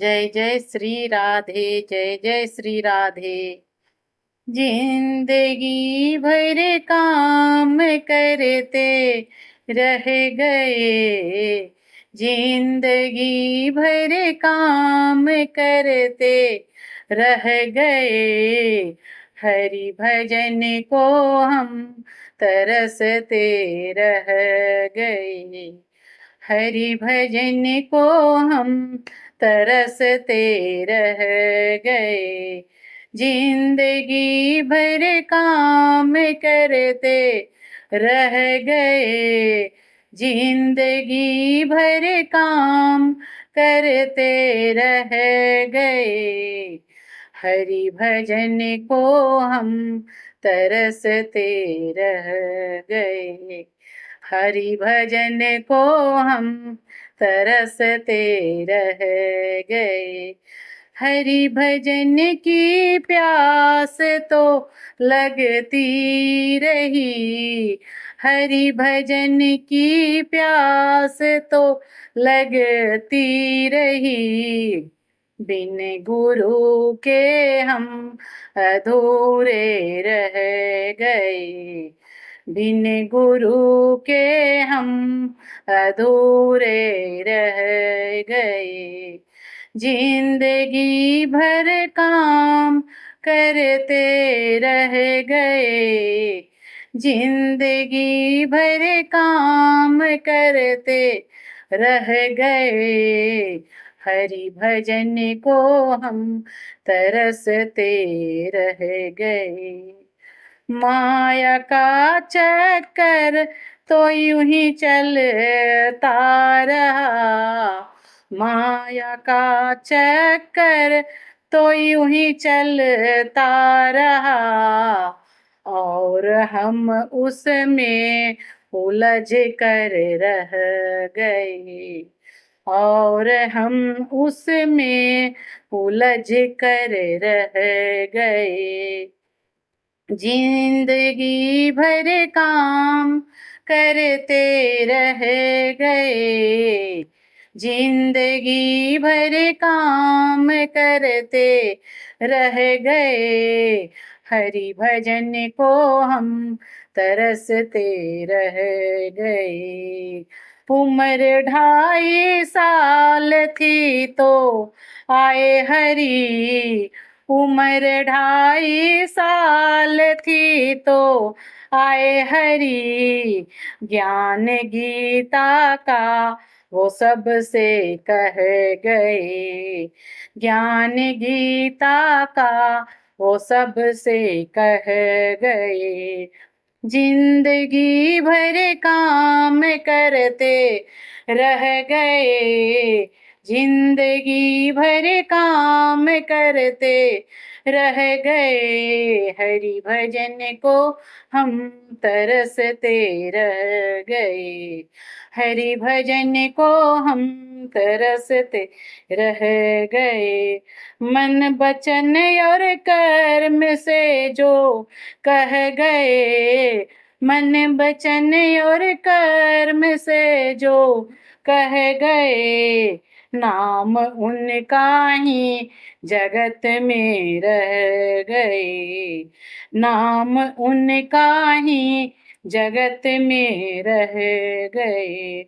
जय जय श्री राधे, जय जय श्री राधे। जिंदगी भर काम करते रह गए, जिंदगी भर काम करते रह गए। हरि भजन को हम तरसते रह गए, हरि भजन को हम तरसते रह गए। जिंदगी भर काम करते रह गए, जिंदगी भर काम करते रह गए। हरि भजन को हम तरसते रह गए, हरि भजन को हम तरसते रह गए। हरि भजन की प्यास तो लगती रही, हरि भजन की प्यास तो लगती रही। बिन गुरु के हम अधूरे रह गए, बिन गुरु के हम अधूरे रह गए। जिंदगी भर काम करते रह गए, जिंदगी भर काम करते रह गए। हरि भजन को हम तरसते रह गए। माया का चक्कर तो यूं ही चलता रहा, माया का चक्कर तो यूं ही चलता रहा। और हम उसमें उलझ कर रह गए, और हम उसमें उलझ कर रह गए। जिंदगी भर काम करते रह गए, जिंदगी भर काम करते रह गए। हरि भजन को हम तरसते रह गए। उम्र 2.5 साल थी तो आए हरि, उम्र 2.5 साल थी तो आए हरि। ज्ञान गीता का वो सबसे कह गए, ज्ञान गीता का वो सबसे कह गए। जिंदगी भर काम करते रह गए, जिंदगी भर काम करते रह गए। हरि भजन को हम तरसते रह गए, हरि भजन को हम तरसते रह गए। मन वचन और कर्म से जो कह गए, मन वचन और कर्म से जो कह गए। नाम उनका ही जगत में रह गए, नाम उनका ही जगत में रह गए।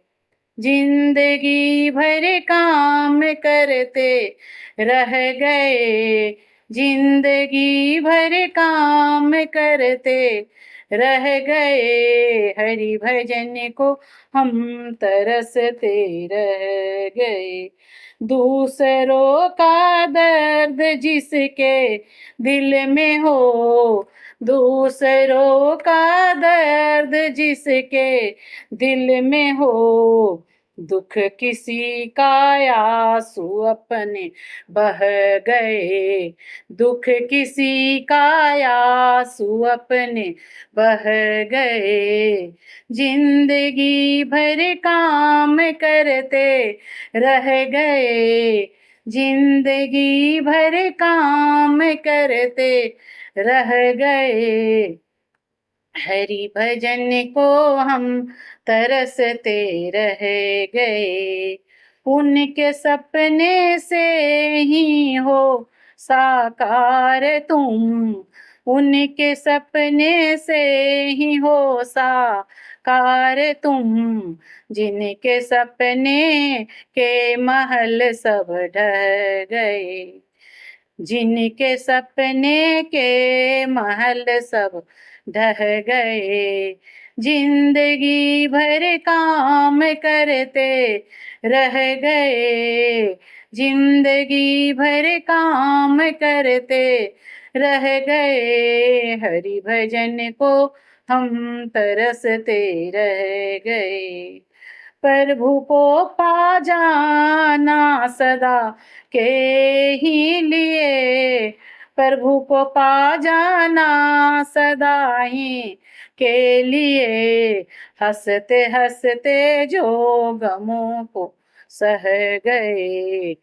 जिंदगी भर काम करते रह गए, जिंदगी भर काम करते रह गए। हरि भजन को हम तरसते रह गए। दूसरों का दर्द जिसके दिल में हो, दूसरों का दर्द जिसके दिल में हो। दुख किसी का आंसू अपने बह गए, दुख किसी का आंसू अपने बह गए। जिंदगी भर काम करते रह गए, जिंदगी भर काम करते रह गए। हरि भजन को हम तरसते रह गए, उनके सपने से ही हो साकार तुम, उनके सपने से ही हो साकार तुम, जिनके सपने के महल सब ढह गए, जिनके सपने के महल सब ढह गए, जिंदगी भर काम करते रह गए, जिंदगी भर काम करते रह गए, हरि भजन को हम तरसते रह गए। प्रभु को पा जाना सदा के ही लिए, प्रभु को पा जाना सदा ही के लिए, हंसते हंसते जो गमों को सह गए,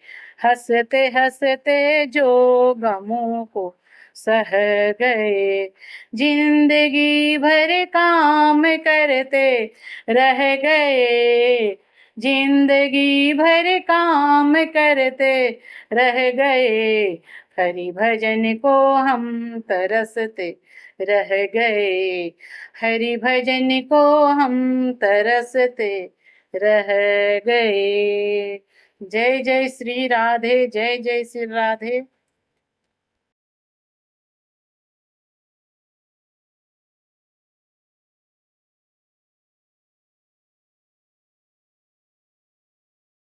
हंसते हंसते जो गमों को सह गए, जिंदगी भर काम करते रह गए, जिंदगी भर काम करते रह गए, हरि भजन को हम तरसते रह गए, हरि भजन को हम तरसते रह गए। जय जय श्री राधे, जय जय श्री राधे।